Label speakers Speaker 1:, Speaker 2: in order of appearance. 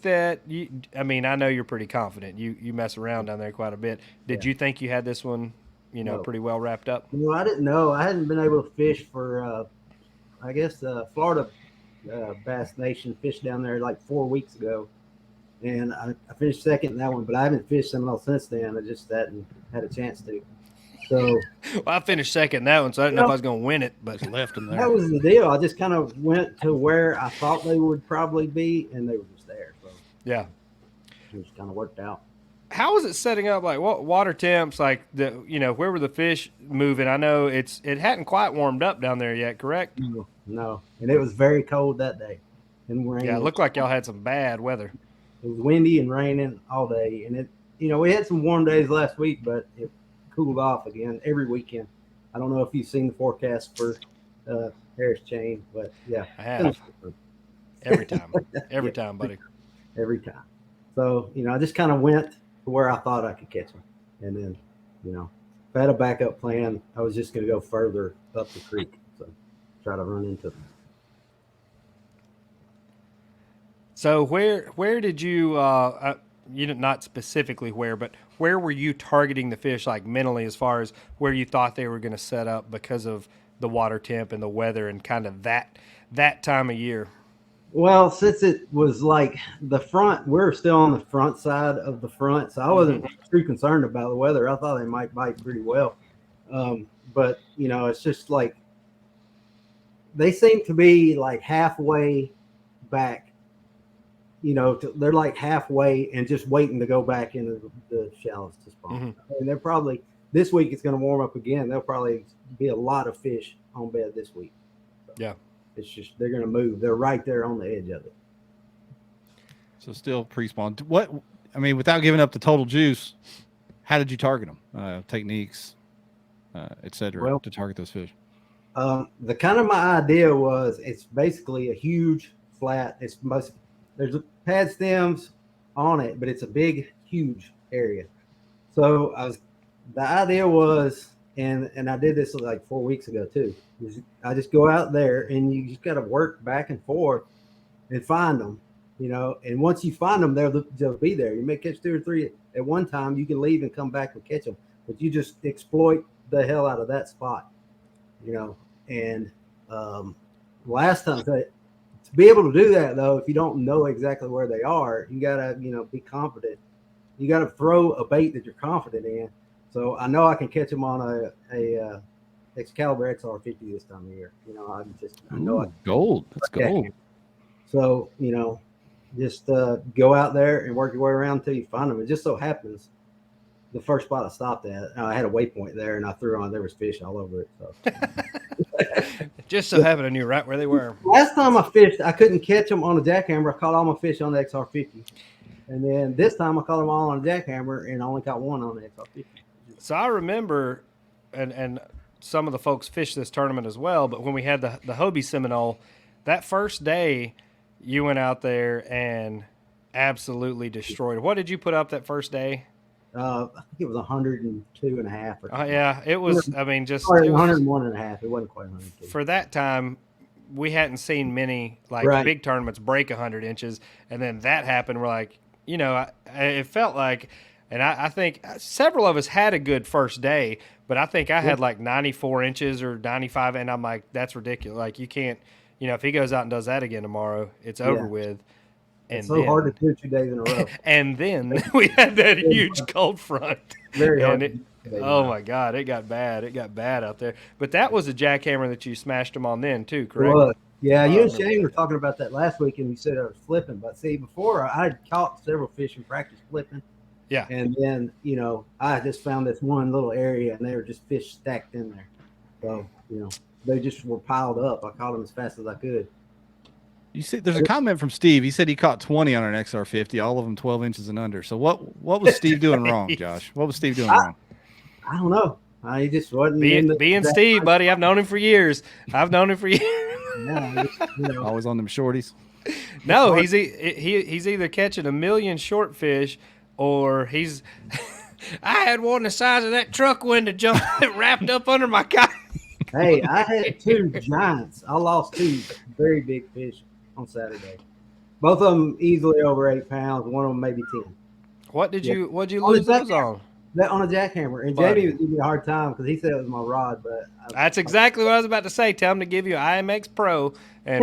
Speaker 1: that I mean, I know you're pretty confident. You mess around down there quite a bit. Did
Speaker 2: Yeah.
Speaker 1: you think you had this one,
Speaker 2: No.
Speaker 1: pretty well wrapped up?
Speaker 2: No, I didn't know. I hadn't been able to fish for, I guess, Florida Bass Nation fished down there like 4 weeks ago. And I finished second in that one, but I haven't fished Seminole since then. I just hadn't had a chance to. So,
Speaker 1: Well, I finished second in that one, so I didn't
Speaker 2: you
Speaker 1: know if
Speaker 2: know,
Speaker 1: I was going to win it. But
Speaker 3: Just left them
Speaker 2: that
Speaker 3: there.
Speaker 2: was the deal. I just kind of went to where I thought they would probably be, and they were just there. So
Speaker 1: yeah,
Speaker 2: it just kind of worked out.
Speaker 1: how was it setting up? Like what water temps? Like where were the fish moving? I know it hadn't quite warmed up down there yet. Correct?
Speaker 2: No, no. And it was very cold that day and
Speaker 1: Yeah, it
Speaker 2: raining.
Speaker 1: looked like y'all had some bad weather.
Speaker 2: It was windy and raining all day. And we had some warm days last week, but it cooled off again every weekend. I don't know if you've seen the forecast for Harris Chain, but yeah,
Speaker 1: I have every time, every time, buddy.
Speaker 2: every time. So, I just kind of went to where I thought I could catch them. And then, if I had a backup plan, I was just going to go further up the creek. So try to run into them.
Speaker 1: So where did you not specifically where, but where were you targeting the fish like mentally as far as where you thought they were going to set up because of the water temp and the weather and kind of that time of year?
Speaker 2: Well, since it was like the front, we're still on the front side of the front, so I wasn't too concerned about the weather. I thought they might bite pretty well. But, it's just like they seem to be like halfway back. They're like halfway and just waiting to go back into the shallows to spawn.
Speaker 1: Mm-hmm.
Speaker 2: And they're probably this week it's going to warm up again. There'll probably be a lot of fish on bed this week. So
Speaker 1: Yeah.
Speaker 2: it's just they're going to move. They're right there on the edge of it.
Speaker 3: So still pre-spawn. Without giving up the total juice, how did you target them? Techniques, etc.
Speaker 2: Well,
Speaker 3: to target those fish.
Speaker 2: The kind of my idea was it's basically a huge flat. There's pad stems on it, but it's a big, huge area. So the idea was, and I did this like 4 weeks ago too. I just go out there and you just got to work back and forth and find them, And once you find them, they'll be there. You may catch 2 or 3 at one time. You can leave and come back and catch them, but you just exploit the hell out of that spot, And last time, to be able to do that though, if you don't know exactly where they are, you gotta be confident. You gotta throw a bait that you're confident in. So I know I can catch them on a Excalibur XR50 this time of year. I know
Speaker 3: Gold. That's gold.
Speaker 2: So just go out there and work your way around until you find them. It just so happens the first spot I stopped at, I had a waypoint there, and I threw on. There was fish all over it. So.
Speaker 1: Just so happened I knew right where they were.
Speaker 2: Last time I fished, I couldn't catch them on a jackhammer. I caught all my fish on the XR50. And then this time I caught them all on a jackhammer and I only caught one on the XR50.
Speaker 1: So I remember, and some of the folks fished this tournament as well, but when we had the Hobie Seminole, that first day you went out there and absolutely destroyed it. What did you put up that first day?
Speaker 2: I think it was 102 and a half.
Speaker 1: Yeah, it was. I mean, just
Speaker 2: 101 and a half. It wasn't quite 102.
Speaker 1: For that time, we hadn't seen many big tournaments break 100 inches, and then that happened. We're like, it felt like, and I think several of us had a good first day, but I think I had like 94 inches or 95, and I'm like, that's ridiculous. Like you can't, if he goes out and does that again tomorrow, it's over with.
Speaker 2: It's so hard to do 2 days in a row.
Speaker 1: And then we had that huge cold front.
Speaker 2: Very hard.
Speaker 1: Oh my God, it got bad. It got bad out there. But that was a jackhammer that you smashed them on then too, correct?
Speaker 2: It was. Yeah, you and Shane were talking about that last week, and you said I was flipping. But see, before I had caught several fish in practice flipping.
Speaker 1: Yeah.
Speaker 2: And then, I just found this one little area, and they were just fish stacked in there. So, they just were piled up. I caught them as fast as I could.
Speaker 3: You see, there's a comment from Steve. He said he caught 20 on an XR50, all of them 12 inches and under. So what was Steve doing wrong, Josh? What was Steve doing wrong?
Speaker 2: I don't know. He just wasn't
Speaker 1: being Steve, buddy. I've known him for years.
Speaker 2: Yeah,
Speaker 3: Always on them shorties.
Speaker 1: No, he's either catching a million short fish or he's. I had one the size of that truck window jump wrapped up under my kayak.
Speaker 2: Hey, I had 2 giants. I lost 2 very big fish on Saturday. Both of them easily over 8 pounds. One of them maybe 10.
Speaker 1: What'd you
Speaker 2: On
Speaker 1: lose
Speaker 2: the
Speaker 1: those on?
Speaker 2: On a jackhammer. And
Speaker 1: Buddy.
Speaker 2: Jamie was giving me a hard time because he said it was my rod, but
Speaker 1: That's exactly what I was about to say. Tell him to give you an IMX Pro and